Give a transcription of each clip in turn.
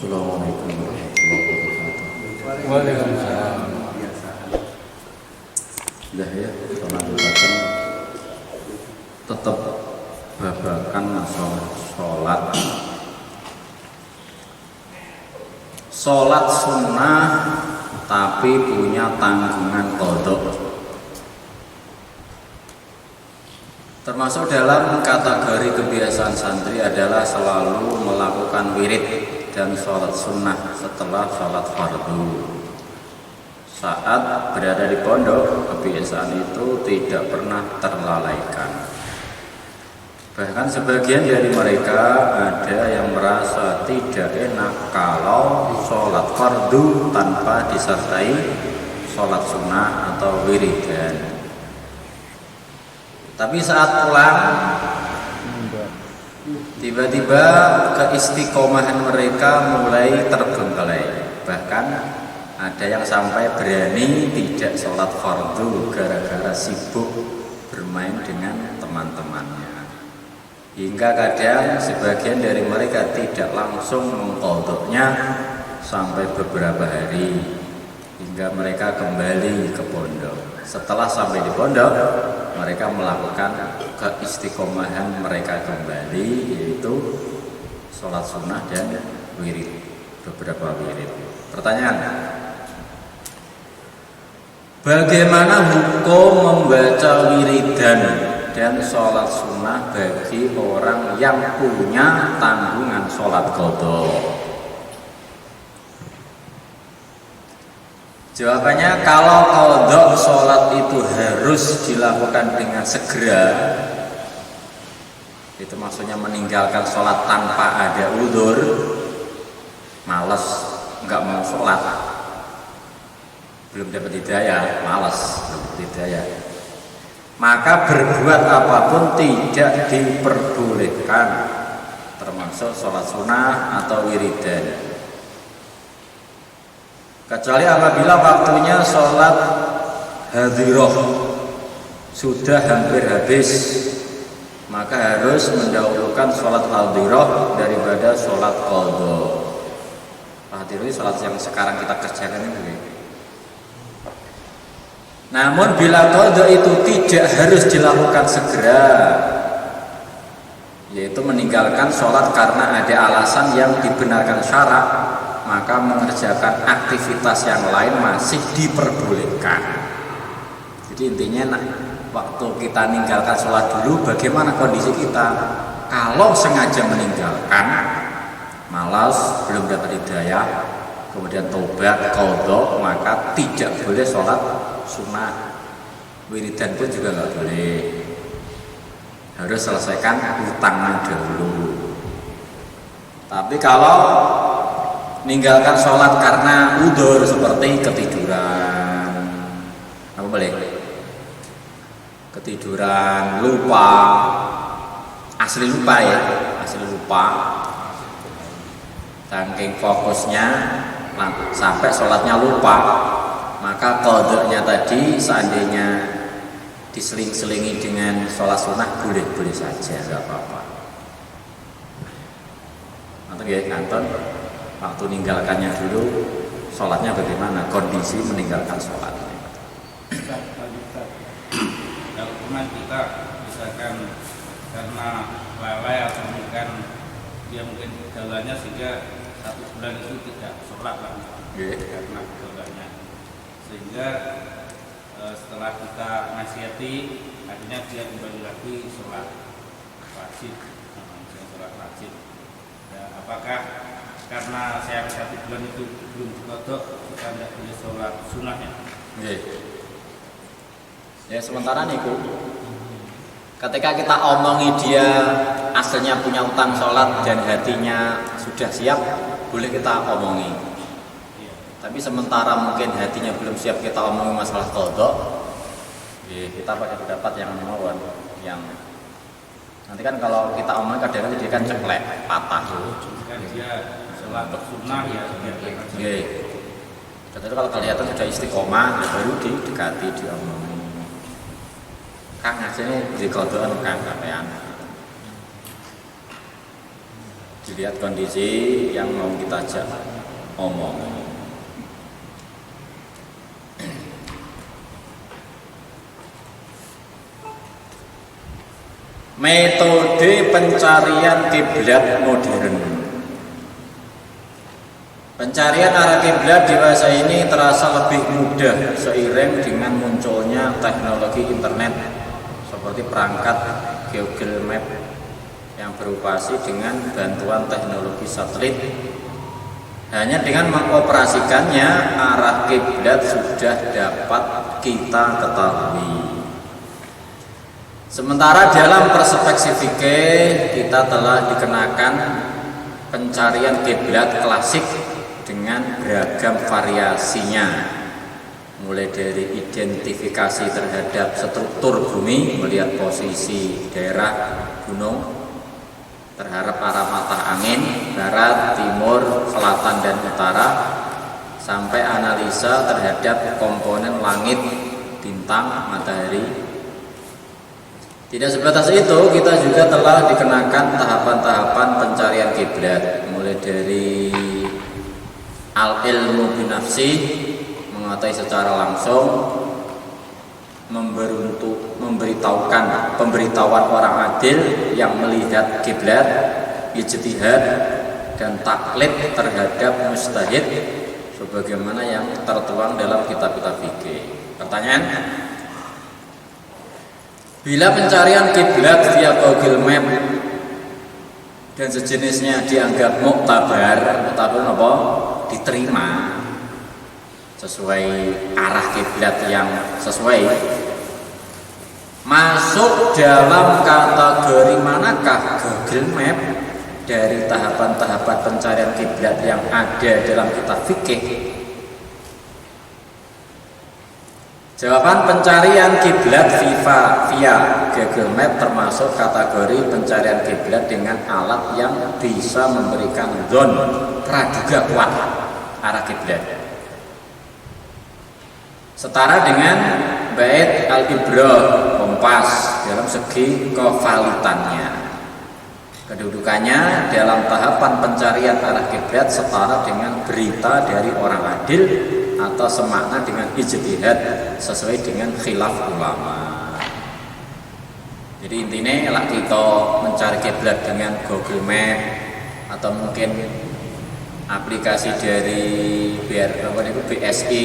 Assalamualaikum warahmatullahi wabarakatuh. Waalaikumsalam. Sudah ya, kita lanjutkan tetap babakan masalah sholat sunnah tapi punya tanggungan qadha. Termasuk dalam kategori kebiasaan santri adalah selalu melakukan wirid dan sholat sunnah setelah sholat fardu. Saat berada di pondok, kebiasaan itu tidak pernah terlalaikan. Bahkan sebagian dari mereka ada yang merasa tidak enak kalau sholat fardu tanpa disertai sholat sunnah atau wiridan. Tapi saat pulang, tiba-tiba keistiqomahan mereka mulai terbengkalai. Bahkan ada yang sampai berani tidak sholat fardu gara-gara sibuk bermain dengan teman-temannya. Hingga kadang sebagian dari mereka tidak langsung mengqadhanya sampai beberapa hari, hingga mereka kembali ke pondok. Setelah sampai di pondok, mereka melakukan keistiqomahan mereka kembali, yaitu sholat sunnah dan wirid, beberapa wirid. Pertanyaan, bagaimana hukum membaca wiridan dan sholat sunnah bagi orang yang punya tanggungan sholat qadha? Jawabannya, kalau qadha sholat itu harus dilakukan dengan segera, itu maksudnya meninggalkan sholat tanpa ada udzur, malas, nggak mau sholat, belum dapat hidayah, malas, belum dapat hidayah, maka berbuat apapun tidak diperbolehkan, termasuk sholat sunnah atau wiridan, kecuali apabila waktunya sholat hadiroh sudah hampir habis, maka harus mendahulukan sholat hadiroh daripada sholat qadha. Hadiroh itu sholat yang sekarang kita kerjakan ini. Namun bila qadha itu tidak harus dilakukan segera, yaitu meninggalkan sholat karena ada alasan yang dibenarkan syarak, maka mengerjakan aktivitas yang lain masih diperbolehkan. Jadi intinya, waktu kita meninggalkan sholat dulu, bagaimana kondisi kita? Kalau sengaja meninggalkan, malas, belum dapat hidayah, kemudian tobat, qadha, maka tidak boleh sholat sunnah. Wiridan pun juga nggak boleh, harus selesaikan utangnya dulu. Tapi kalau meninggalkan sholat karena udzur seperti ketiduran, apa boleh? Ketiduran, lupa, asli lupa ya, asli lupa, saking fokusnya sampai sholatnya lupa, maka qadhanya tadi seandainya diseling-selingi dengan sholat sunnah boleh-boleh saja, nggak apa-apa. Nanti ya kanton, waktu meninggalkannya dulu, sholatnya bagaimana, kondisi meninggalkan sholat. Kalau pernah kita misalkan karena lalai atau mungkin jalannya sehingga 1 bulan itu tidak sholat lah, karena jalannya, sehingga setelah kita nasihati akhirnya dia kembali lagi sholat wajib, sholat wajib. Ya, apakah karena saya 1 bulan itu belum qadha kita tidak boleh sholat sunnahnya? Ya sementara niku, ketika kita omongi dia aslinya punya utang sholat dan hatinya sudah siap, boleh kita omongi. Tapi sementara mungkin hatinya belum siap, kita omongi masalah qadha, kita pakai pendapat yang mawon, yang nanti kan kalau kita omongi kadang-kadang dia kan ceklek, patah. Kan dia sholat sunnah ya. Jadi kalau kelihatan sudah istiqomah, ya baru didekati, diomongin. Kang asline di qadhaan Kang sampean. Dilihat kondisi yang mau kita ajak omong. Metode pencarian kiblat modern. Pencarian arah kiblat di masa ini terasa lebih mudah seiring dengan munculnya teknologi internet seperti perangkat Google Map yang beroperasi dengan bantuan teknologi satelit. Hanya dengan mengoperasikannya, arah kiblat sudah dapat kita ketahui. Sementara dalam perspektif fikih kita telah dikenakan pencarian kiblat klasik dengan beragam variasinya, mulai dari identifikasi terhadap struktur bumi, melihat posisi daerah gunung terhadap arah mata angin, barat, timur, selatan, dan utara, sampai analisa terhadap komponen langit, bintang, matahari. Tidak sebatas itu, kita juga telah dikenakan tahapan-tahapan pencarian kiblat, mulai dari al-ilmu binafsi, mengetahui secara langsung, pemberitahuan orang adil yang melihat kiblat, ijtihad, dan taklid terhadap mustahid, sebagaimana yang tertuang dalam kitab-kitab fikih. Pertanyaan: bila pencarian kiblat via Google Map dan sejenisnya dianggap muktabar apa? Diterima sesuai arah kiblat yang sesuai, masuk dalam kategori manakah Google Map dari tahapan-tahapan pencarian kiblat yang ada dalam kitab fikih? Jawaban: pencarian kiblat via Google Map termasuk kategori pencarian kiblat dengan alat yang bisa memberikan zon praduga kuat arah kiblat, setara dengan bait al-ibrah kompas dalam segi kevalitannya. Kedudukannya dalam tahapan pencarian arah kiblat setara dengan berita dari orang adil atau semakna dengan ijtihad sesuai dengan khilaf ulama. Jadi intinya lah kita mencari kiblat dengan Google Map atau mungkin aplikasi dari BSI,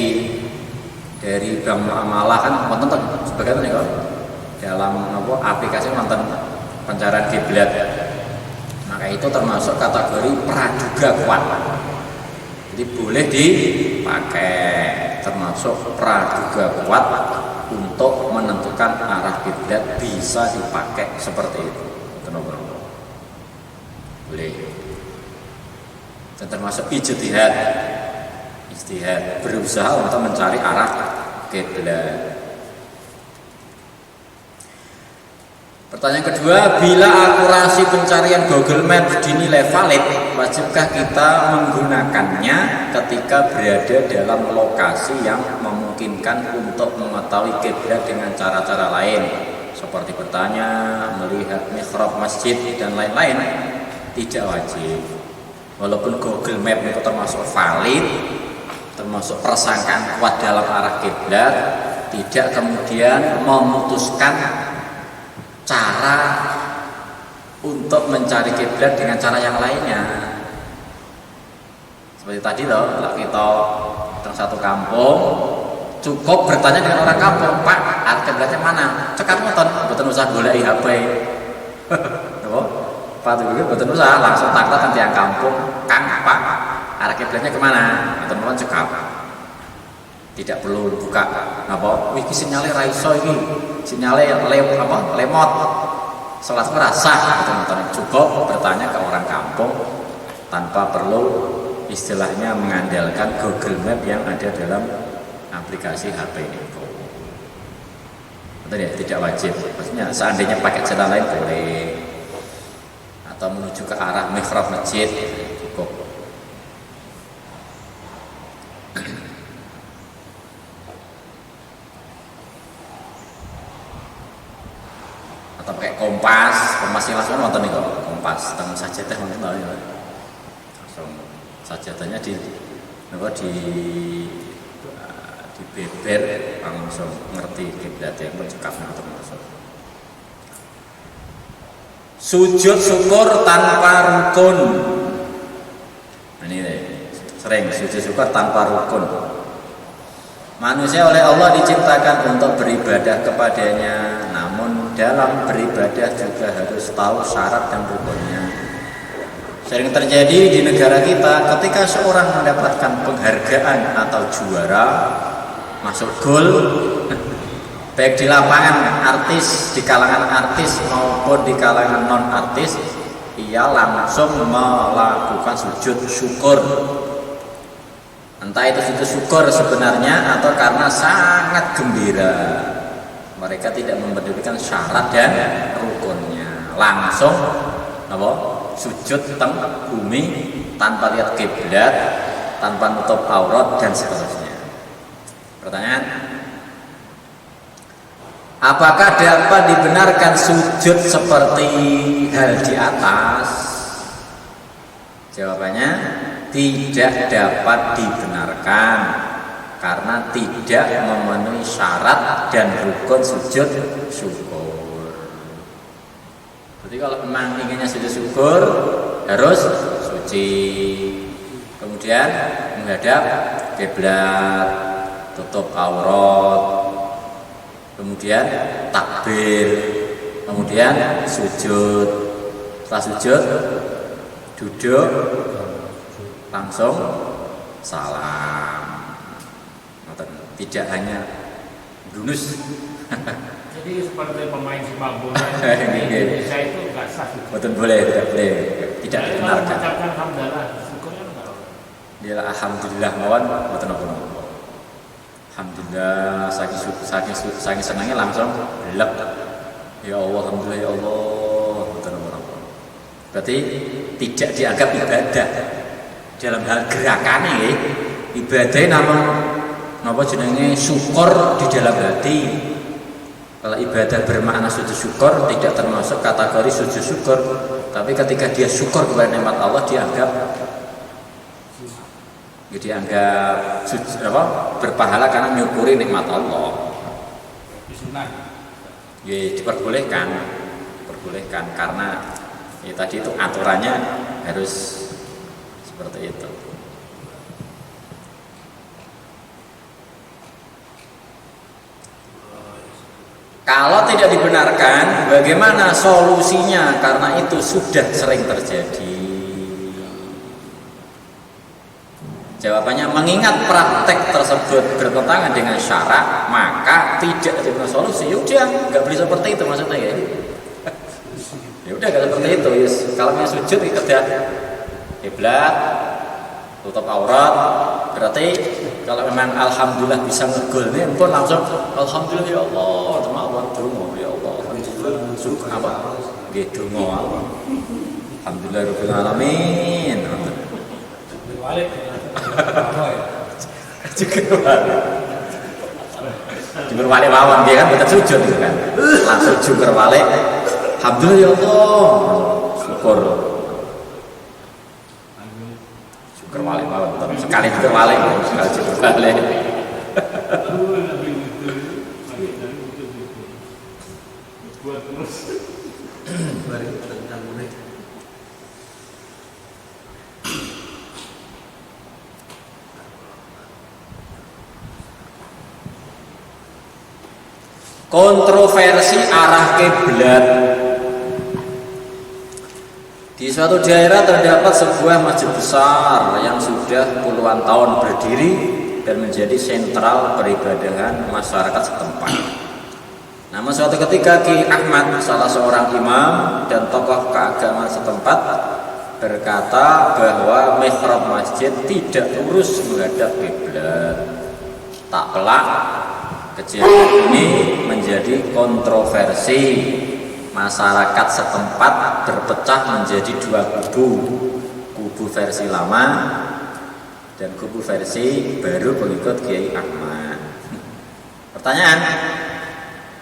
dari Bank Muamalah, kan nonton sebagainya ya dalam aplikasi nonton pencarian kiblat. Maka itu termasuk kategori praduga kuat. Jadi boleh dipakai, termasuk praduga kuat untuk menentukan arah kiblat, bisa dipakai seperti itu. Boleh. Dan termasuk ijtihad, berusaha untuk mencari arah kiblat. Pertanyaan kedua, bila akurasi pencarian Google Maps dinilai valid, wajibkah kita menggunakannya ketika berada dalam lokasi yang memungkinkan untuk mengetahui kiblat dengan cara-cara lain, seperti bertanya, melihat mihrab masjid, dan lain-lain? Tidak wajib. Walaupun Google Maps itu termasuk valid, termasuk persangkaan kuat dalam arah kiblat, tidak kemudian memutuskan cara untuk mencari kiblat dengan cara yang lainnya. Seperti tadi loh, kita teng satu kampung, cukup bertanya dengan orang kampung, Pak, arah kiblatnya mana? Cekap mboten usah golek HP. Pak itu mboten usah langsung taklet tiang kampung, Kang, Pak, arah kiblatnya kemana? Mboten cekap. Tidak perlu buka iki sinyale ra iso iki. Sinyale lemot. Salat merasa cukup bertanya ke orang kampung tanpa perlu istilahnya mengandalkan Google Map yang ada dalam aplikasi HP itu. Betul ya, tidak wajib. Maksudnya seandainya pakai jalan lain boleh, atau menuju ke arah mihrab masjid cukup. Atau pakai kompas yang langsung nonton nih kok. pas teng sajadah ngoten ta ya. Langsung sajadahnya di beber langsung ngerti kiblat yang mencekap ngoten maksud. Sujud syukur tanpa rukun. Ini sering sujud syukur tanpa rukun. Manusia oleh Allah diciptakan untuk beribadah kepadanya, namun dalam beribadah juga harus tahu syarat dan rukunnya. Sering terjadi di negara kita ketika seorang mendapatkan penghargaan atau juara, masuk gol, baik di lapangan artis, di kalangan artis maupun di kalangan non artis, ia langsung melakukan sujud syukur. Entah itu sujud syukur sebenarnya atau karena sangat gembira. Mereka tidak mempedulikan syarat dan rukunnya, langsung sujud teng bumi tanpa lihat kiblat, tanpa nutup aurat dan seterusnya. Pertanyaan, apakah dapat dibenarkan sujud seperti hal di atas? Jawabannya tidak dapat dibenarkan karena tidak memenuhi syarat dan rukun sujud syukur. Jadi kalau memang inginnya sujud syukur harus suci, kemudian menghadap kiblat, tutup aurat, kemudian takbir, kemudian sujud. Setelah sujud duduk, langsung salam. Tidak hanya dunus. Jadi seperti pemain sepak bola di Indonesia itu nggak sah. Betul, boleh, tidak boleh, tidak dibenarkan. Mengucapkan hamdalah, syukurnya enggak. Dia alhamdulillah mawon, betul betul. Alhamdulillah, saking senangnya langsung lep. Ya Allah, alhamdulillah ya Allah, betul betul. Berarti tidak dianggap ibadah dalam hal gerakannya, ya. Ibadah namun napa jenenge syukur di dalam hati. Kalau ibadah bermakna sujud syukur tidak termasuk kategori sujud syukur, tapi ketika dia syukur kepada nikmat Allah dianggap berpahala karena menyukuri nikmat Allah. Ya, diperbolehkan karena ya, tadi itu aturannya harus seperti itu. Kalau tidak dibenarkan, bagaimana solusinya? Karena itu sudah sering terjadi. Jawabannya, mengingat praktek tersebut bertentangan dengan syarak, maka tidak ada solusi. Yaudah, nggak boleh seperti itu maksudnya ya. Ya udah nggak seperti itu. Yes. Kalau mau sujud kerja kiblat, tutup aurat, berarti kalau memang alhamdulillah bisa ngegol nih, pun langsung alhamdulillah ya Allah, teman-teman dongo ya Allah, syukur apa? Gitu ngono. Alhamdulillah rabbil alamin. Syukur walik mawon dia kan betul sujud gitu kan. Langsung syukur walik. Alhamdulillah ya Allah. Syukur. Syukur walik mawon. Sekali syukur walik, sekali syukur walik. Kontroversi arah kiblat. Di suatu daerah terdapat sebuah masjid besar yang sudah puluhan tahun berdiri dan menjadi sentral peribadahan masyarakat setempat. Namun suatu ketika Ki Ahmad, salah seorang imam dan tokoh keagamaan setempat, berkata bahwa mihrab masjid tidak lurus menghadap kiblat. Tak pelak, kejadian ini menjadi kontroversi. Masyarakat setempat berpecah menjadi dua kubu versi lama dan kubu versi baru pengikut Kiai Ahmad. Pertanyaan,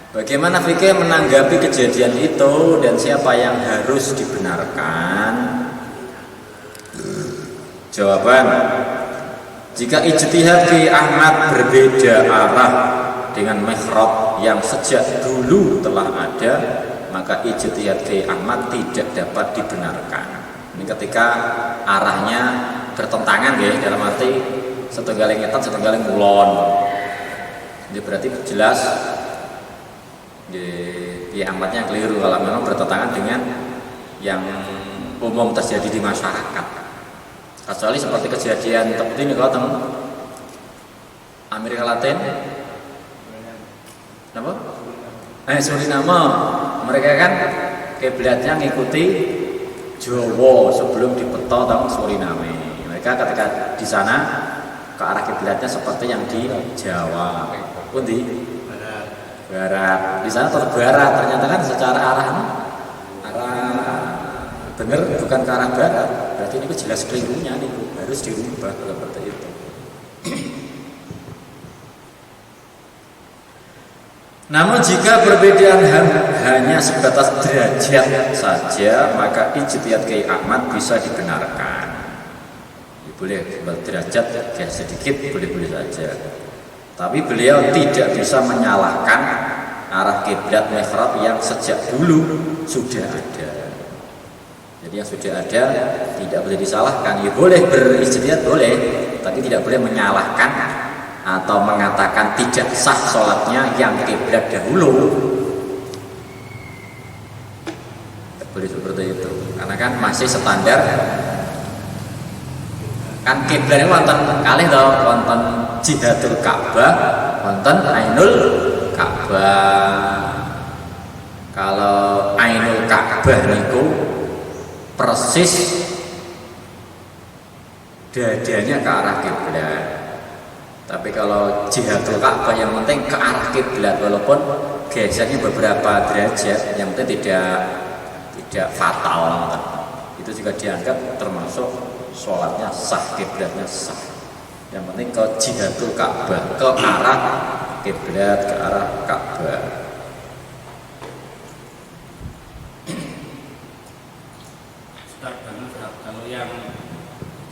Bagaimana fikih menanggapi kejadian itu dan siapa yang harus dibenarkan? Jawaban: jika ijtihad Ki Ahmad berbeda arah dengan mihrab yang sejak dulu telah ada, maka ijtihad Ki Ahmad tidak dapat dibenarkan. Ini ketika arahnya bertentangan ya, dalam arti setunggaling ngetan setunggaling mulon. Ini berarti jelas Ki Ahmadnya keliru kalau memang bertentangan dengan yang umum terjadi di masyarakat. Kecuali seperti kejadian seperti ini kalau teman Amerika Latin, apa? Suriname, mereka kan kiblatnya ngikuti Jawa sebelum dipeta tahun Suriname. Mereka ketika di sana ke arah kiblatnya seperti yang di Jawa, pun di barat. Di sana terbarat, ternyata kan secara arah benar bukan ke arah barat. Berarti ini jelas kelirunya nih, harus dirubah seperti itu. Namun jika perbedaan hanya sebatas derajat saja, maka ijtihad Kiai Ahmad bisa dibenarkan. Boleh derajat ya sedikit boleh-boleh saja. Tapi beliau tidak bisa menyalahkan arah kiblat mihrab yang sejak dulu sudah ada. Jadi yang sudah ada tidak boleh disalahkan. Ya boleh berijtihad boleh, tapi tidak boleh menyalahkan atau mengatakan tidak sah sholatnya yang kiblat dahulu. Tidak boleh seperti itu, karena kan masih standar. Kan kiblat ini wonten kalih to, wonten Jihadul Ka'bah, wonten Ainul Ka'bah. Kalau Ainul Ka'bah niku persis dadanya ke arah kiblat. Tapi kalau Jihadul Ka'bah yang penting ke arah kiblat, walaupun gesernya beberapa derajat, yang penting tidak fatal. Itu juga dianggap termasuk sholatnya sah, kiblatnya sah. Yang penting ke Jihadul Ka'bah, ke arah kiblat, ke arah Ka'bah. Kalau yang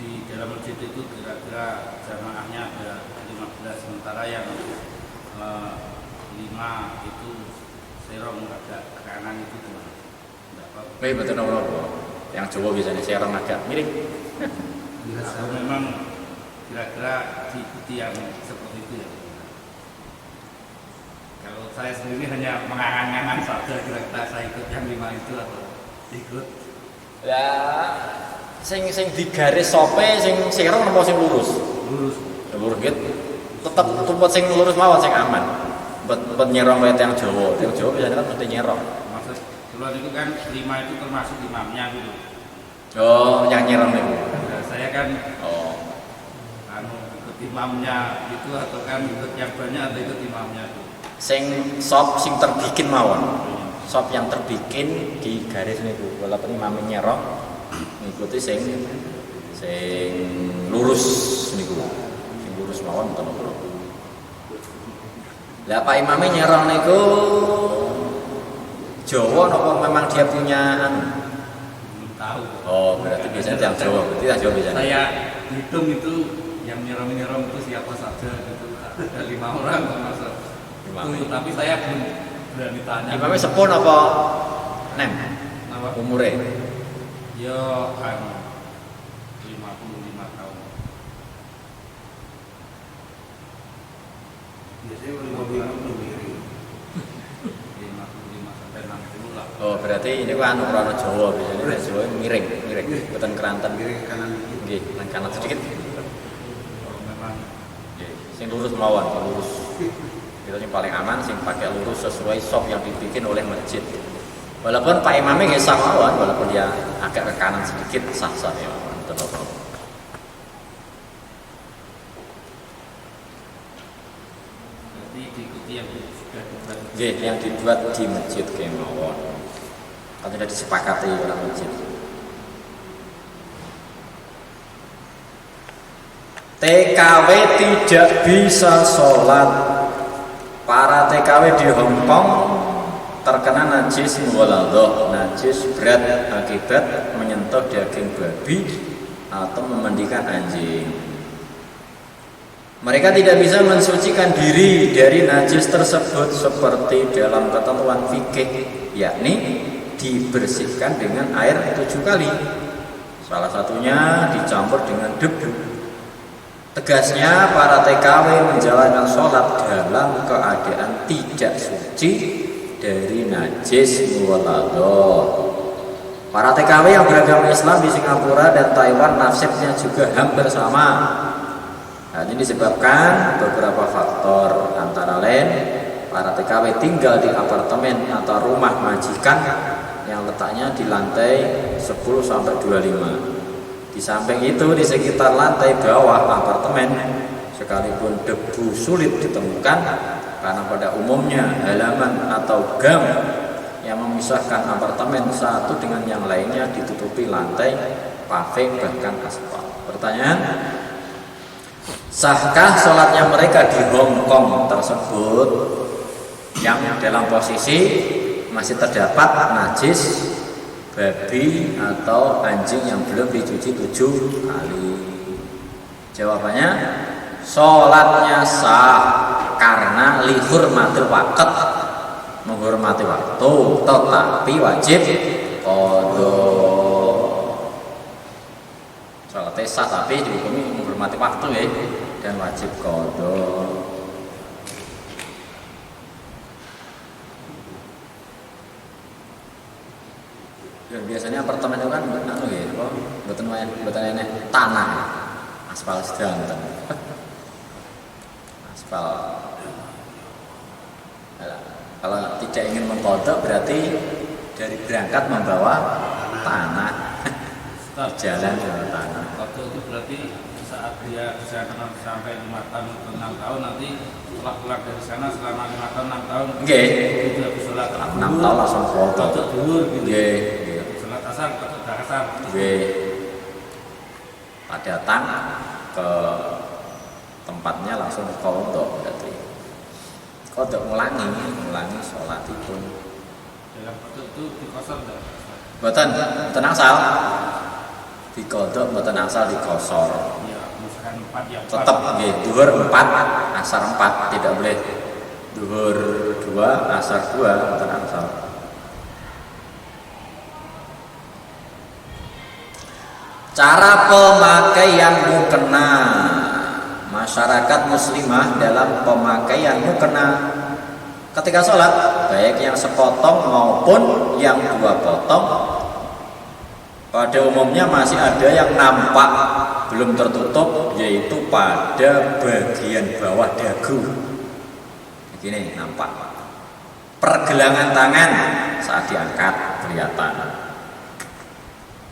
di dalam masjid itu kira-kira jamaahnya ada 15, sementara yang 5 itu serong agak ke kanan itu gimana? Enggak apa-apa. Betul nomor yang Jawa biasanya serong agak miring. Atau memang kira-kira diikuti yang seperti itu ya? Kalau saya sendiri hanya mengangan-angan saja, kira-kira saya ikut yang 5 itu atau ikut? Ya, sing di garis sope sing serong napa sing lurus? Lurus gitu. Tetap tempat sing lurus mawon sing aman. Buat nyerong kayak yang Jawa. Yang Jawa biasanya kan mesti nyerong. Maksud kalau itu kan 5 itu termasuk imamnya gitu. Oh, yang nyerong itu. Nah, saya kan ikut imamnya itu atau kan ikut yang banyak atau ikut imamnya itu. Sing sop sing terbikin mawon. Sop yang terbikin di garis niku, walaupun imamnya nyerong ngikuti sing lurus niku. Sing lurus mawon mboten apa. Lah Pak imamnya nyerong niku Jawa napa memang dia punya Belum tahu. Oh, berarti biasanya yang Jawa, berarti yang Jawa biasanya. Saya hitung itu yang nyerong itu siapa saja gitu. Ada 5 orang termasuk. Tapi saya belum berani tanya. Imamnya sepon apa nem? Apa? Umure? Ya kan 55 tahun. Biasanya kalau 55 belum miring. 55 sampai 60 lah. Oh, berarti ini kan orang Jawa biasanya Jawa miring, bukan keranten. Miring ke kanan dikit. Nggih, nang kanan sedikit. Kalau memang Nggih, sing lurus mawon, lurus. Itu yang paling aman, sing pakai lurus sesuai sop yang dibikin oleh masjid. Walaupun Pak Imamnya nggak sah mawon, walaupun dia agak ke kanan sedikit sah-sah ya, betul. berarti diikuti yang sudah dibuat. Nggih, yang dibuat di masjid kemawon. Kalau tidak disepakati orang masjid. TKW tidak bisa sholat para TKW di Hong Kong terkena najis mughaladah, najis berat akibat menyentuh daging babi atau memandikan anjing. Mereka tidak bisa mensucikan diri dari najis tersebut seperti dalam ketentuan fikih, yakni dibersihkan dengan air 7 kali. Salah satunya dicampur dengan debu. Tegasnya para TKW menjalankan sholat dalam keadaan tidak suci dari najis mughaladah. Para TKW yang beragama Islam di Singapura dan Taiwan nasibnya juga hampir sama. Hal ini disebabkan beberapa faktor, antara lain para TKW tinggal di apartemen atau rumah majikan yang letaknya di lantai 10-25. Di samping itu, di sekitar lantai bawah apartemen sekalipun debu sulit ditemukan karena pada umumnya halaman atau gang yang memisahkan apartemen satu dengan yang lainnya ditutupi lantai paving bahkan aspal. Pertanyaan, sahkah sholatnya mereka di Hong Kong tersebut yang dalam posisi masih terdapat najis babi atau anjing yang belum dicuci 7 kali? Jawabannya, sholatnya sah karena lihurmatil waqt, menghormati waktu, tetapi wajib qadha. Sholatnya sah tapi dihukumi menghormati waktu ya, dan wajib qadha. Dan biasanya apartemen itu kan anu ya, mboten enek tanah, aspal sedanten. Aspal. Kalau tidak ingin mengkodok berarti dari berangkat membawa tanah. Jalan bawa tanah. Waktu itu berarti saat dia di sana sampai 5 tahun atau 6 tahun, nanti setelah pulang dari sana selama 5 tahun 6 tahun Nggih. itu habis sholat 6 tahun langsung kodok. kodok dulur gitu. Nggih. Sholat asar kodok asar. Nggih. Pak datang ke tempatnya langsung kodok berarti. Kodok ngulangi sholat itu. Dalam kodok itu dikosor enggak? Mboten angsal. Dikodok mboten angsal dikosor. Ya, misalkan 4 ya 4. Tetap nggih, zuhur 4, asar 4, tidak boleh zuhur 2, asar 2, mboten angsal. Cara pemakaian mukena. Masyarakat muslimah dalam pemakaian mukena ketika sholat, baik yang sepotong maupun yang 2 potong, pada umumnya masih ada yang nampak belum tertutup, yaitu pada bagian bawah dagu. Begini nampak. Pergelangan tangan saat diangkat kelihatan.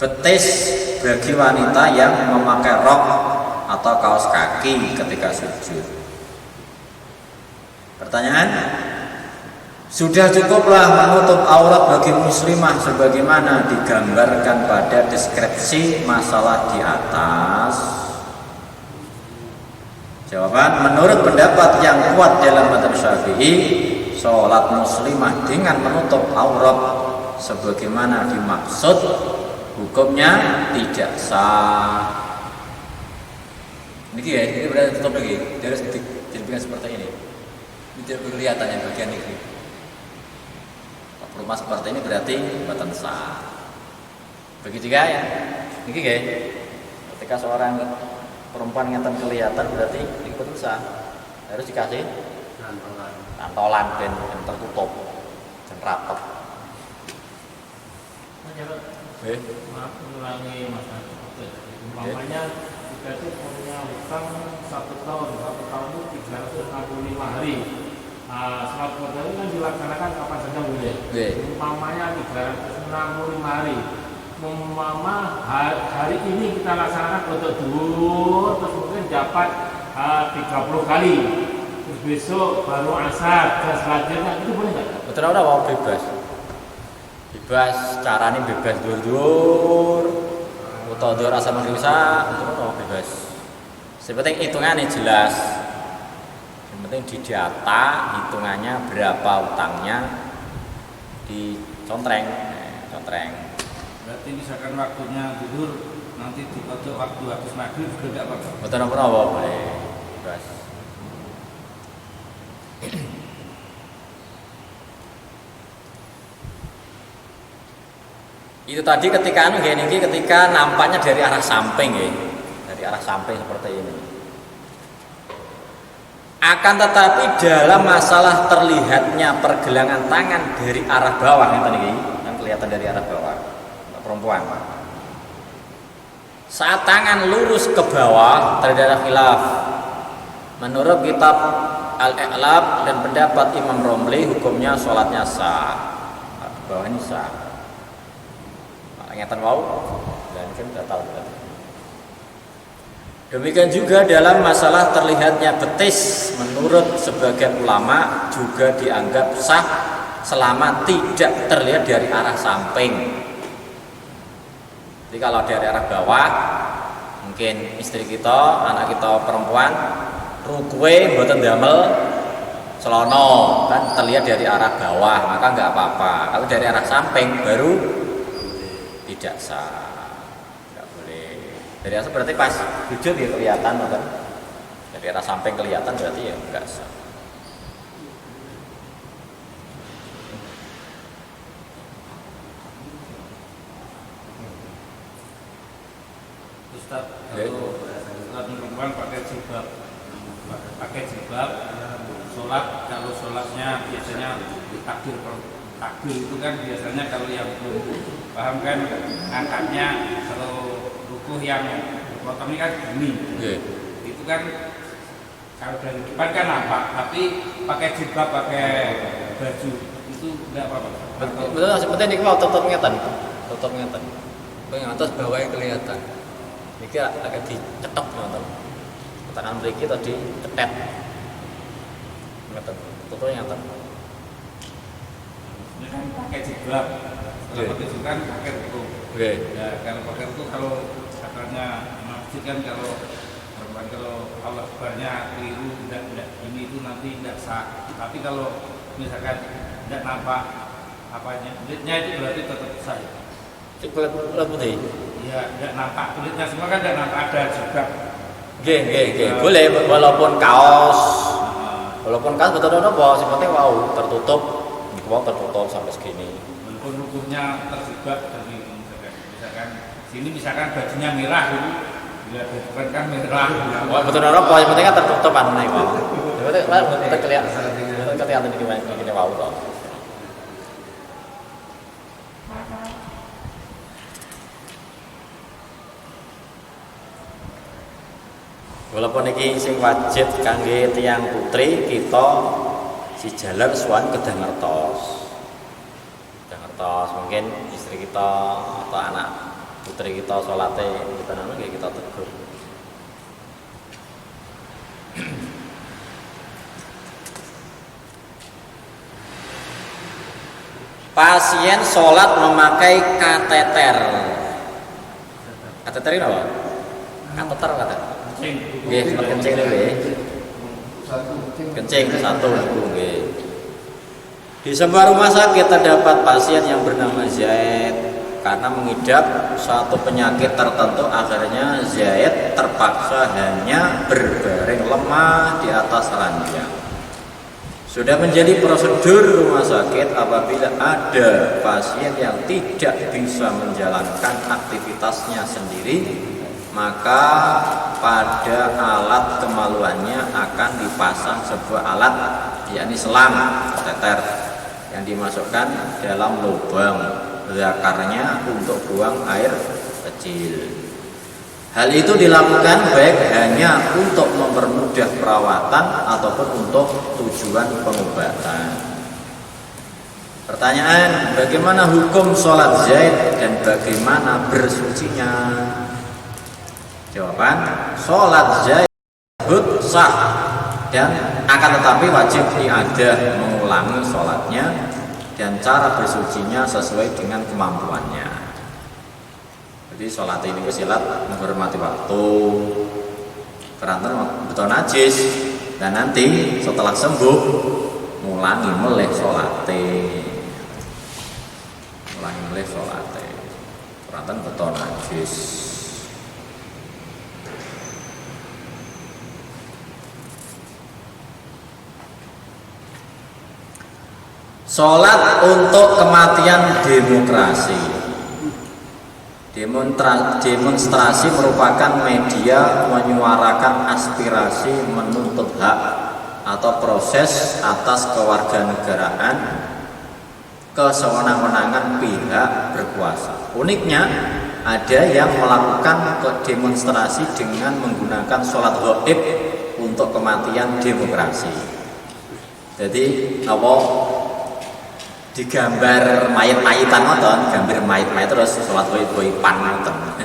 Betis bagi wanita yang memakai rok atau kaos kaki ketika sujud. Pertanyaan, sudah cukuplah menutup aurat bagi muslimah sebagaimana digambarkan pada deskripsi masalah di atas? Jawaban, menurut pendapat yang kuat dalam mazhab Syafi'i, sholat muslimah dengan menutup aurat sebagaimana dimaksud hukumnya tidak sah. Ini ya, ini berarti tutup lagi. Dia harus dijadikan seperti ini. Ini tidak kelihatan yang bagian ini. Rumah seperti ini berarti badan sah. Begitu juga ya. Ini ya. Ketika seorang perempuan ngeten kelihatan berarti ini badan sah. Harus dikasih kantolan dan tertutup dan rapat. Maaf mengulangi Mas. Umpamanya kita itu punya hutang 1 tahun itu 365 hari. Sholat qadha itu kan dilaksanakan kapan saja boleh. Umpamanya 365 hari. Umpama hari ini kita laksanakan qadha dulu, terus mungkin dapat 30 kali. Terus besok baru asar dan selanjutnya, itu boleh nggak? Betul ora bebas. Bebas, caranya bebas dur-dur. Utawa dur asal manusia, itu bebas. Sepenting hitungannya jelas. penting didata hitungannya berapa utangnya dicontreng, contreng. Berarti misalkan waktunya zuhur nanti di pojok waktu habis maghrib tidak apa-apa. Betul apa boleh. Bebas. Itu tadi ketika ketika nampaknya dari arah samping ya. Dari arah samping seperti ini. Akan tetapi dalam masalah terlihatnya pergelangan tangan dari arah bawah yang tadi yang kelihatan dari arah bawah perempuan. Saat tangan lurus ke bawah terdapat khilaf. Menurut kitab Al-I'lab dan pendapat Imam Romli hukumnya sholatnya sah. Bawah ini sah. Ingatan wau dan kan sudah tahu. Demikian juga dalam masalah terlihatnya betis menurut sebagian ulama juga dianggap sah selama tidak terlihat dari arah samping. Jadi kalau dari arah bawah mungkin istri kita, anak kita perempuan rukwe mboten damel selono kan terlihat dari arah bawah maka nggak apa-apa. Kalau dari arah samping baru tidak sah, nggak boleh. Dari atas berarti pas sujud ya kelihatan, kan? Dari arah samping kelihatan berarti ya nggak sah. Ustaz, kalau perempuan pakai jilbab, sholat kalau sholatnya biasanya takbir itu kan biasanya kalau yang belum paham kan angkatnya kalau rukuh yang potong ini kan gini, itu kan kalau dari depan kan nampak, tapi pakai jilbab pakai baju itu tidak apa-apa. Betul, seperti ini mau tutup ngeten, yang atas bawahnya kelihatan. Ini agak dicetok nonton. Tangan beriki tadi cetet, ngeten, tutupnya ngeten. Ini kan pakai jilbab, kalau pakai jilbab kan pakai rukuh. Ya kalau pakai rukuh kalau katanya masjid kan kalau perempuan kalau Allah banyak keliru tidak ini itu nanti tidak sah. Tapi kalau misalkan tidak nampak apanya kulitnya itu berarti tetap sah. Kulit putih. Iya, tidak nampak kulitnya semua kan tidak nampak ada jilbab. Boleh walaupun kaos betul apa sifatnya tertutup sampai segini. Walaupun rukuhnya terjebak dari misalkan sini misalkan bajunya merah dulu, bila depan kan merah. Betul apa yang penting kan tertutup nih kok. Betul kelihatan gini wow kok. Walaupun iki sing wajib kangge tiyang putri kita si jalan suan kedangertos. Mungkin istri kita atau anak putri kita salate kita nggih kita tegur. Pasien sholat memakai kateter. Kateter ini apa? Kateter kata. Nggih, sempat kencing nggih. Kencing satu nggih. Di sebuah rumah sakit terdapat pasien yang bernama Zaid. Karena mengidap suatu penyakit tertentu, akhirnya Zaid terpaksa hanya berbaring lemah di atas ranjang. Sudah menjadi prosedur rumah sakit apabila ada pasien yang tidak bisa menjalankan aktivitasnya sendiri, maka pada alat kemaluannya akan dipasang sebuah alat, yakni selang kateter yang dimasukkan dalam lubang zakarnya untuk buang air kecil. Hal itu dilakukan baik hanya untuk mempermudah perawatan ataupun untuk tujuan pengobatan. Pertanyaan, bagaimana hukum sholat Zaid dan bagaimana bersucinya? Jawaban, sholat Zaid sah dan akan tetapi wajib diada mengulangi sholatnya dan cara bersucinya sesuai dengan kemampuannya. Jadi sholat ini wasilat menghormati waktu, karena betul najis Dan nanti setelah sembuh ngulangi meleh salate. Ngulangi meleh salate. Kuratan beton najis. Sholat untuk kematian demokrasi. Demonstrasi merupakan media menyuarakan aspirasi menuntut hak atau proses atas kewarganegaraan kesewenang-wenangan pihak berkuasa. Uniknya, ada yang melakukan demonstrasi dengan menggunakan sholat gaib untuk kematian demokrasi. Jadi apa? Digambar mayat-mayitan nonton, gambar mayat-mayat terus sholat goib-goiban nonton.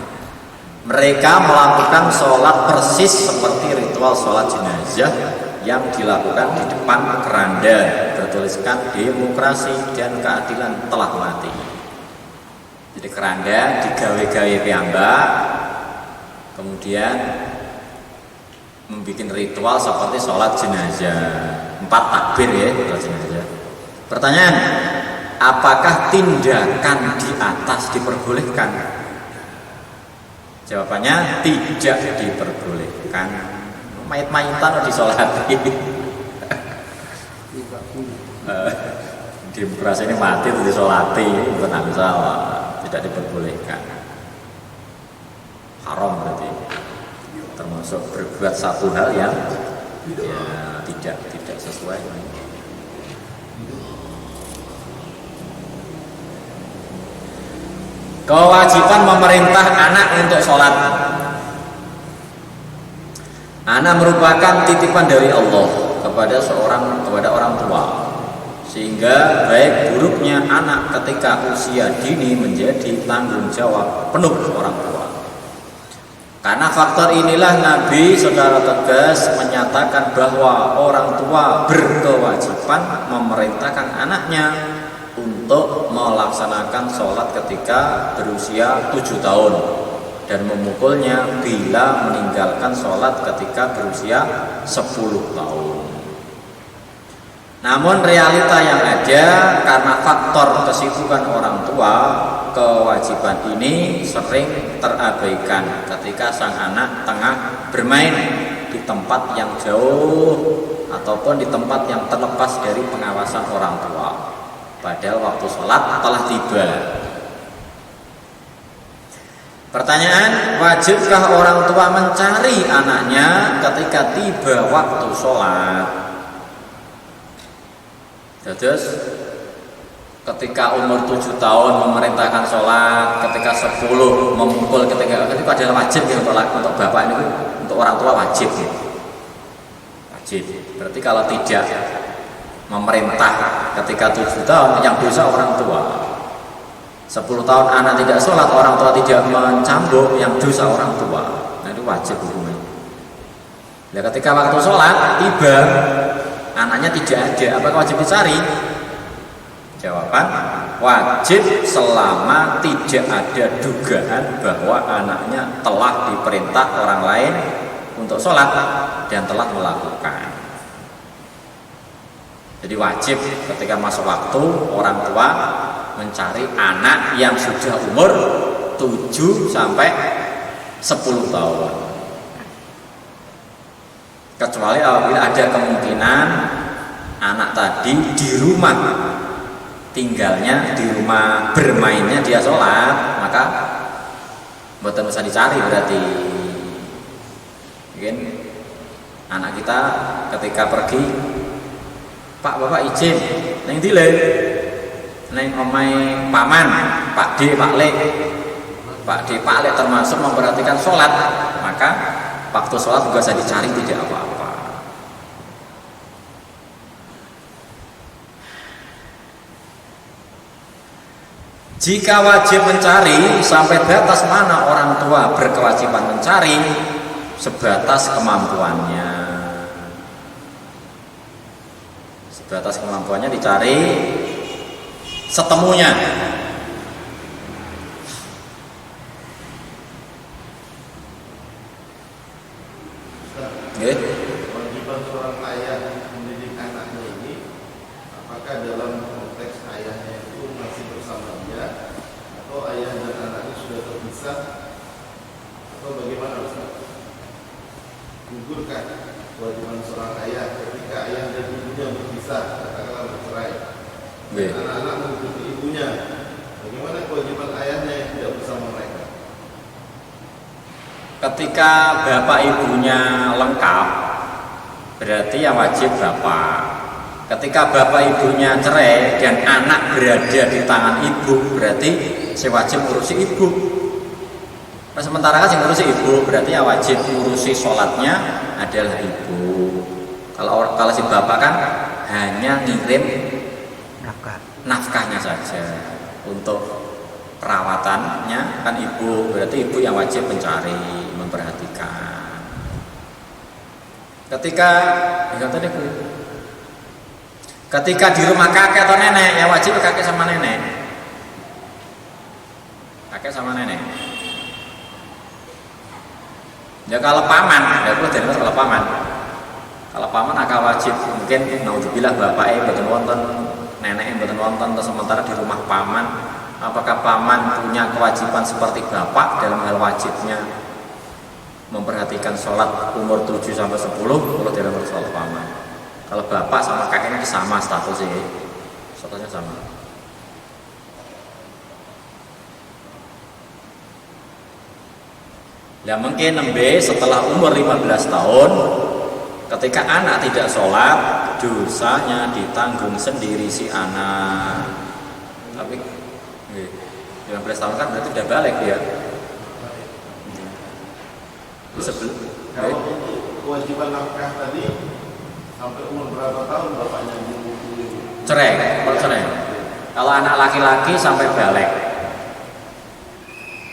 Mereka melakukan sholat persis seperti ritual sholat jenazah yang dilakukan di depan keranda bertuliskan demokrasi dan keadilan telah mati. Jadi keranda digawe-gawe piyambak, kemudian membuat ritual seperti sholat jenazah, 4 takbir ya sholat jenazah. Pertanyaan, apakah tindakan di atas diperbolehkan? Jawabannya tidak diperbolehkan. Mayat-mayitan disolati. Demokrasi ini mati itu disolati, bukan salah, tidak diperbolehkan. Haram berarti. Termasuk berbuat satu hal yang ya, tidak sesuai. Kewajiban memerintah anak untuk sholat. Anak merupakan titipan dari Allah kepada orang tua, sehingga baik buruknya anak ketika usia dini menjadi tanggung jawab penuh orang tua. Karena faktor inilah Nabi secara tegas menyatakan bahwa orang tua berkewajiban memerintahkan anaknya untuk melaksanakan sholat ketika berusia 7 tahun dan memukulnya bila meninggalkan sholat ketika berusia 10 tahun. Namun realita yang ada karena faktor kesibukan orang tua, kewajiban ini sering terabaikan ketika sang anak tengah bermain di tempat yang jauh ataupun di tempat yang terlepas dari pengawasan orang tua. Padahal waktu sholat telah tiba. Pertanyaan, wajibkah orang tua mencari anaknya ketika tiba waktu sholat? Terus ketika umur 7 tahun memerintahkan sholat, ketika 10 memukul, ketika itu adalah wajib ya, untuk bapak ini, untuk orang tua wajib ya. Wajib. Berarti kalau tidak memerintah ketika 7 tahun yang dosa orang tua. 10 tahun anak tidak sholat, orang tua tidak mencambuk, yang dosa orang tua. Nah itu wajib hukumnya. Nah ketika waktu sholat tiba, anaknya tidak ada, apakah wajib dicari? Jawaban, wajib selama tidak ada dugaan bahwa anaknya telah diperintah orang lain untuk sholat dan telah melakukan. Jadi wajib ketika masuk waktu orang tua mencari anak yang sudah umur 7 sampai 10 tahun. Kecuali apabila ada kemungkinan anak tadi di rumah, tinggalnya di rumah, bermainnya dia sholat, maka mboten usah dicari berarti. Mungkin anak kita ketika pergi, Pak bapak izin neng dile neng omai paman Pak D Pak Le. Pak D Pak Le termasuk memperhatikan sholat, maka waktu sholat juga saya dicari tidak apa-apa. Jika wajib mencari, sampai batas mana orang tua berkewajiban mencari? Sebatas kemampuannya. Sebatas kemampuannya dicari setemunya. Kewajiban kewajiban seorang ayah mendidik anaknya ini, apakah dalam konteks ayahnya itu masih bersama dia, atau ayah dan anaknya sudah terpisah, atau bagaimana Ustaz? Gugurkan kewajiban seorang ayah ketika ayah dan ibunya berpisah, katakanlah bercerai. Anak-anak mengikuti ibunya, bagaimana kewajiban ayahnya yang tidak bersama mereka? Ketika bapak ibunya lengkap, berarti yang wajib bapak. Ketika bapak ibunya cerai dan anak berada di tangan ibu, berarti si wajib ngurusi ibu. Nah, sementara kan yang ngurusi ibu, berarti yang wajib ngurusi sholatnya adalah ibu. Kalau si bapak kan hanya ngirim nafkahnya saja. Untuk perawatannya kan ibu, berarti ibu yang wajib mencari, memperhatikan. Ketika di rumah kakek atau nenek, yang wajib kakek sama nenek. Kakek sama nenek. Ya kalau paman, ya perlu dengar kalau paman. Kalau paman agak wajib, mungkin naudzubillah bapaknya mboten wonten, neneknya mboten wonten, terus sementara di rumah paman, apakah paman punya kewajiban seperti bapak dalam hal wajibnya memperhatikan sholat umur 7 sampai 10, kalau dalam sholat paman. Kalau bapak sama kakeknya sama statusnya sama. Ya mungkin nembe setelah umur 15 tahun, ketika anak tidak sholat, dosanya ditanggung sendiri si anak. Tapi 15 tahun kan berarti udah balik ya. Kalau untuk kewajiban nafkah tadi sampai umur berapa tahun bapaknya dibunuh? Cerai. Kalau anak laki-laki sampai balik.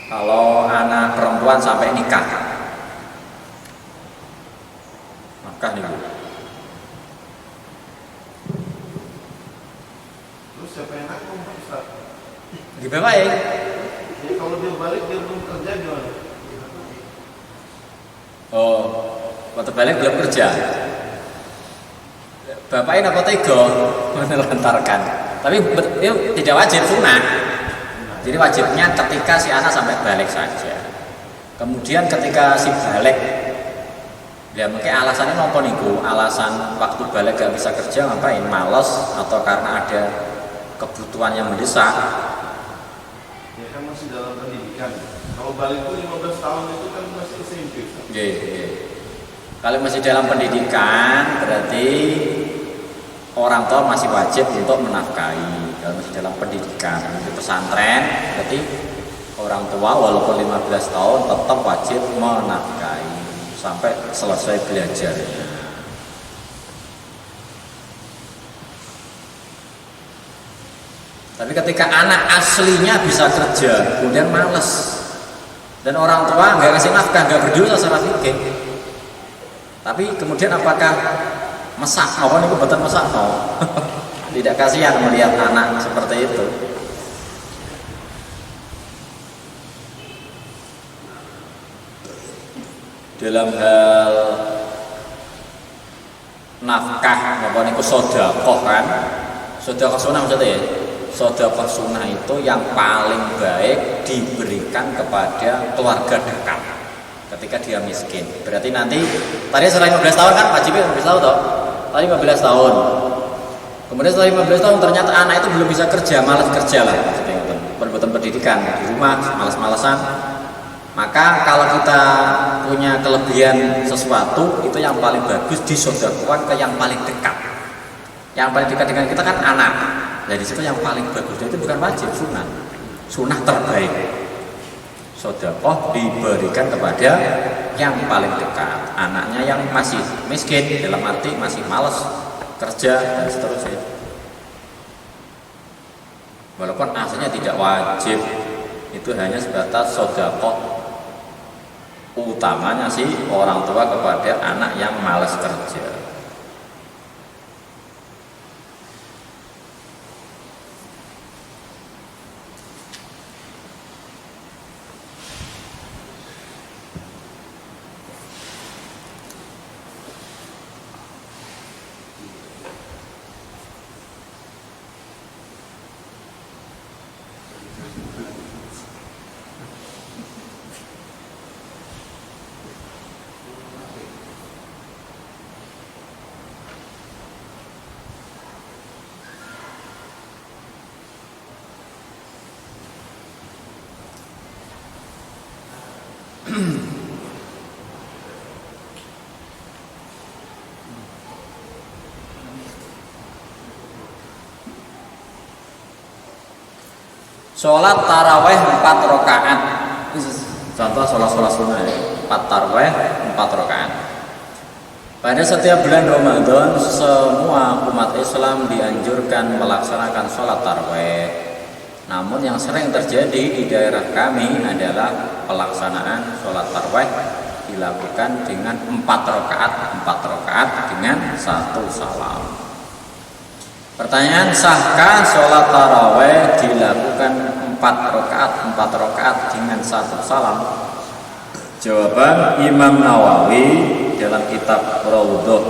Kalau anak perempuan sampai nikah. Nafkah nih. Terus siapa yang nanggung Ustaz? Gimana ya? Jadi kalau dia balik dia belum kerja gimana? Oh, waktu balik belum kerja. Bapaknya apa tega menelantarkan. Tapi itu tidak wajib, sunnah. Jadi wajibnya ketika si anak sampai balik saja. Kemudian ketika si balik, ya mungkin alasannya nopo niku, alasan waktu balik gak bisa kerja ngapain, males atau karena ada kebutuhan yang mendesak. Ya kan masih dalam pendidikan. Kalau balik itu 15 tahun itu kan masih SMP. Kalau masih dalam pendidikan berarti orang tua masih wajib untuk menafkahi. Kalau masih dalam pendidikan di pesantren berarti orang tua walaupun 15 tahun tetap wajib menafkahi sampai selesai belajarnya. Tapi ketika anak aslinya bisa kerja kemudian malas dan orang tua nggak kasih nafkah, nggak berdosa secara fikih, tapi kemudian apakah mesak, apa ini kebetulan mesak, no? Tidak kasihan melihat anak seperti itu. Dalam hal nafkah, apa ini sedekah kan? Sedekah sunnah maksudnya ya? Sedekah sunnah itu yang paling baik diberikan kepada keluarga dekat ketika dia miskin. Berarti nanti tadi setelah 15 tahun kan wajibnya 15 tahun toh? Tadi 15 tahun. Kemudian setelah 15 tahun ternyata anak itu belum bisa kerja, malas kerja lah maksudnya perbuatan pendidikan di rumah, malas-malasan. Maka kalau kita punya kelebihan sesuatu, itu yang paling bagus disedekahkan ke yang paling dekat. Yang paling dekat dengan kita kan anak. Jadi itu yang paling bagus. Dan itu bukan wajib, sunnah. Sunnah terbaik. Sedekah diberikan kepada yang paling dekat. Anaknya yang masih miskin, dalam arti masih malas kerja dan seterusnya. Walaupun aslinya tidak wajib, itu hanya sebatas sedekah utamanya sih orang tua kepada anak yang malas kerja. Sholat taraweh 4 rakaat. Contoh sholat sunnah ya. 4 taraweh 4 rakaat. Pada setiap bulan Ramadan semua umat Islam dianjurkan melaksanakan sholat taraweh. Namun yang sering terjadi di daerah kami adalah pelaksanaan sholat taraweh dilakukan dengan 4 rakaat dengan 1 salam. Pertanyaan, sahkah sholat taraweh dilakukan 4 rakaat dengan 1 salam? Jawaban, Imam Nawawi dalam kitab Raudhah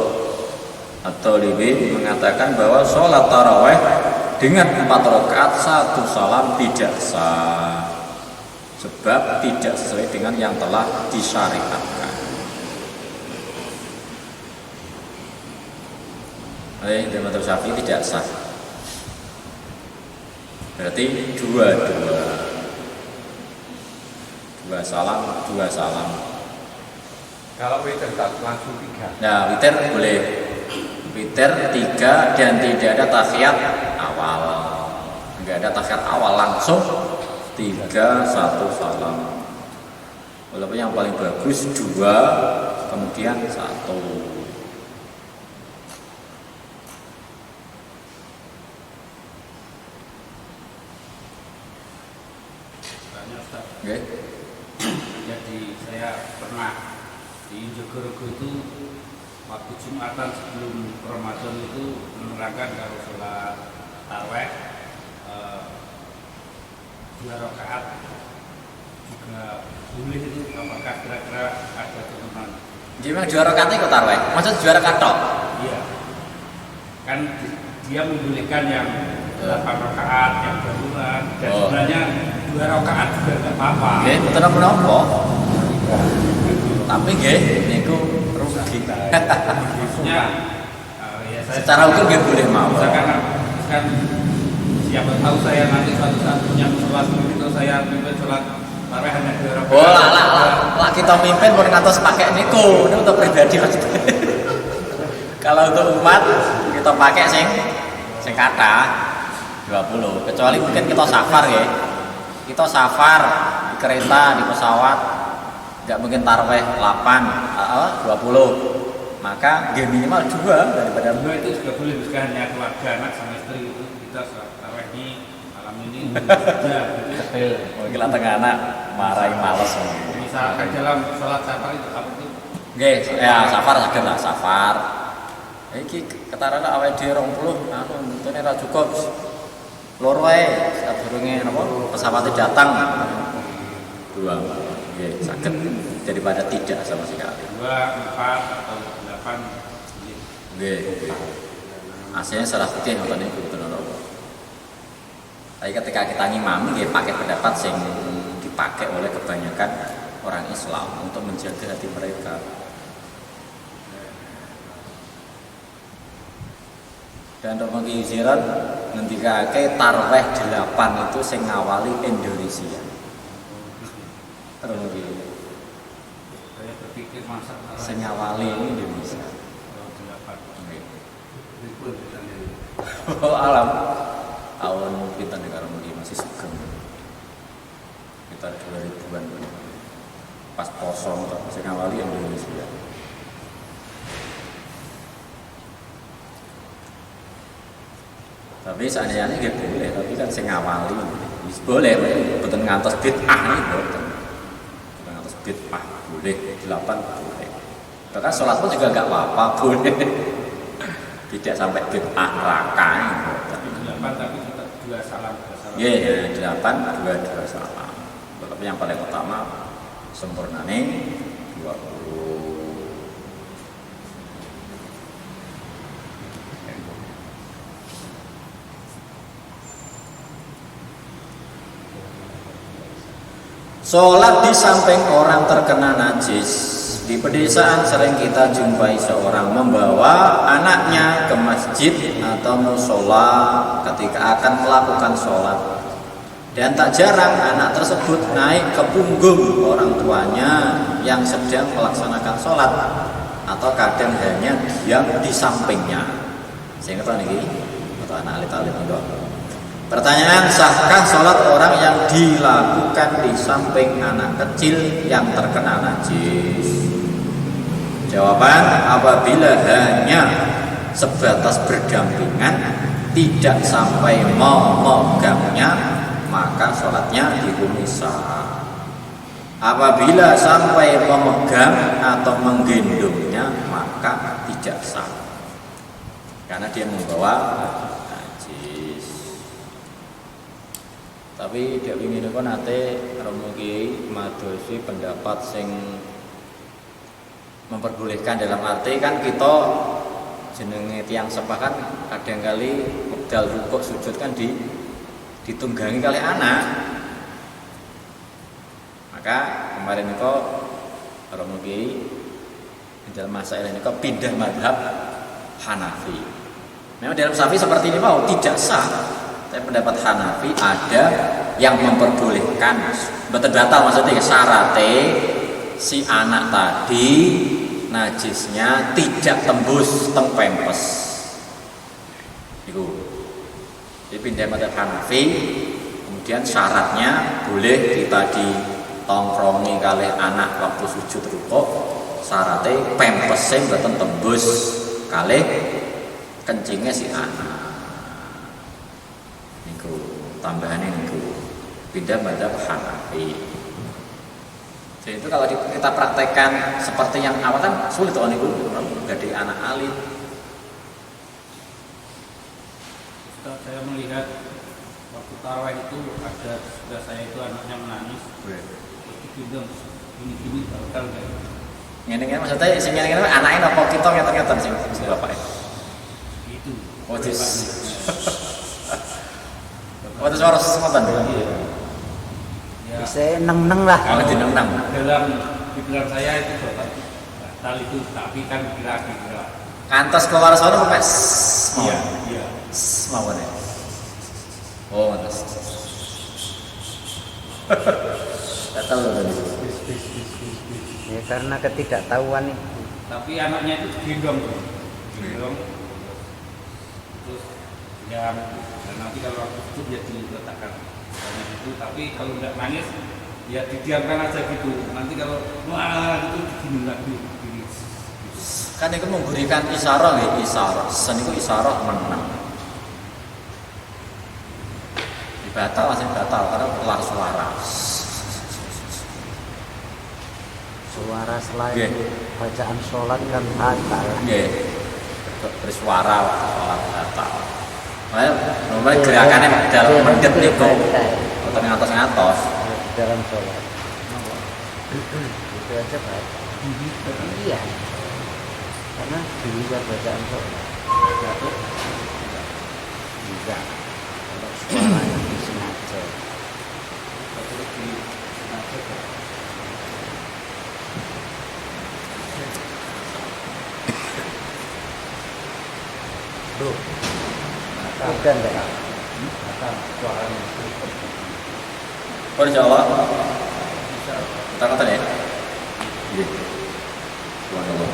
At-Thalibin mengatakan bahwa sholat taraweh dengan 4 rakaat 1 salam tidak sah, sebab tidak sesuai dengan yang telah disyariatkan. Di mazhab Syafi'i tidak sah. Berarti dua salam. Kalau witir langsung 3. Nah, witir boleh. Witir 3 dan tidak ada tahiyat awal. Enggak ada tahiyat awal, langsung 3 1 salam. Walaupun yang paling bagus 2 kemudian 1. Okay. Jadi saya pernah di Jogorogo itu waktu Jumatan sebelum Ramadan itu menerangkan kalau sholat taraweh 2 rakaat juga boleh itu. Apakah kira-kira ada teman? Gimana 2 rakaat itu taraweh? Maksud 2 rakaat tok? Iya. Kan dia membolehkan yang 8 rakaat yang gabungan dan sebenarnya 2 rakaat juga nggak apa-apa. Nggih, mboten napa-napa. Tapi nggih niku rugi. Maksudnya ya saya Secara hukum nggih boleh mawon. misalkan kan siapa tahu saya nanti suatu saat punya sholat itu saya pimpin sholat tarawih hanya 2 rakaat. Oh, lah kita mimpin pun ngantos pakai niku, ini untuk pribadi maksudnya. Kalau untuk umat kita pakai sing kata 20, kecuali mungkin kita safar ya. Kita safar di kereta, di pesawat, nggak mungkin taraweh 20, maka dia minimal 2 daripada 2 itu juga boleh, jika hanya keluarga anak sama istri itu kita sholat tarawih ini malam ini saja. oh, kita tengah anak marahi males. Misalkan dalam sholat safar itu apa itu? Oke, ya safar saged lah safar. Iki ketarana awake dhewe 20, untune ra cukup. Loro wae sadurunge napa pesawate datang. 2. Nggih, saged daripada tidak sama sekali. 2, 4 atau 8. Nggih. Aslinya salah fikih ngoten niku mboten ana apa. Tapi ketika kita ngimami nggih pakai pendapat sing dipakai oleh kebanyakan orang Islam untuk menjaga hati mereka. Dan Romo Kiai Ziran ngendikake taraweh 8 itu sing ngawali Indonesia. Romo Kiai. Saya berpikir masa Sing ngawali Indonesia. 8. Oh, alam. Tahun kita negara Romo Kiai masih sugeng. Kita 2000-an. Pas kosong sing ngawali Indonesia. Tapi seandainya nggak boleh, tapi kan sing ngawali boleh, betul ngantos bid'ah nih, betul ngantos bid'ah boleh 8 boleh. Bahkan sholat pun juga nggak apa-apa boleh, tidak sampai bid'ah rakai. Tapi 8 tapi tetap 2 salam. Iya, 8 2 salam. Tapi yang paling utama sempurna nih 20. Sholat di samping orang terkena najis. Di pedesaan sering kita jumpai seorang membawa anaknya ke masjid atau musola ketika akan melakukan sholat. Dan tak jarang anak tersebut naik ke punggung orang tuanya yang sedang melaksanakan sholat, atau kadang hanya diam di sampingnya. Saya ngerti nih, atau anak alit-alit enggak. Pertanyaan, sahkah sholat orang yang dilakukan di samping anak kecil yang terkena najis? Jawaban, apabila hanya sebatas berdampingan, tidak sampai memegangnya, maka sholatnya dihukum sah. Apabila sampai memegang atau menggendongnya, maka tidak sah, karena dia membawa najis. Tapi dia ingin kok nate Romo Kiai madosi pendapat sing memperbolehkan, dalam arti kan kita jenenge tiang sepah kan kadang kali wekdal rukuk sujud kan ditunggangi kali anak. Maka kemarin itu Romo Kiai di dalam masalah ini kok pindah madhab Hanafi. Memang dalam Syafi'i seperti ini mau tidak sah. Tapi pendapat Hanafi ada yang memperbolehkan. Betul batal maksudnya syaratnya si anak tadi najisnya tidak tembus teng pempes. Iku. Jadi pindah madhab Hanafi, kemudian syaratnya boleh kita ditongkrongi kali anak waktu sujud rukuk, syaratnya pempesnya mboten tembus kali kencingnya si anak. Niku tambahannya niku pindah madhab Hanafi. Jadi itu kalau kita praktekkan seperti yang awal kan sulit kan niku, jadi anak alit. Saya melihat waktu tarawih itu ada sudah saya itu anaknya menangis, digendong gini bakal kayak Ngene-ngene maksudnya sing ngene-ngene anake napa kita ngeten-ngeten sing bapak itu. Oh dis. Oh terus harus ngoten. Ya, Bisa neng-neng lah. Kalau dineng-neng. dalam pikiran saya itu batal itu, tapi kan kira. Kantos keluar sono kok pes. Iya. Mawon ya. Oh, ngantos. Batal lho tadi. Ya karena ketidaktahuan itu. Tapi anaknya itu digendong tuh. Digendong. Terus ya, dan nanti kalau waktu itu dia diletakkan banyak itu. Tapi kalau nggak nangis, ya didiamkan aja gitu. Nanti kalau wah itu digini lagi. Kan itu memberikan isyarat nggih, isyarat. Sen itu isyarat menang. Batal masih batal karena keluar suara. Suara selain bacaan sholat kan batal. Nggih. Bersuara waktu sholat batal. Mulai gerakannya dalam mendet niku. Atau ngatos-ngatos. Dalam sholat. Itu aja Pak. Iya. Karena di luar bacaan sholat. Tidak. Kalau suara yang disengaja. Tuh. Bukan enggak? Akan suaranya. Oh, insyaallah. Kita kata ya. Iya. Subhanallah.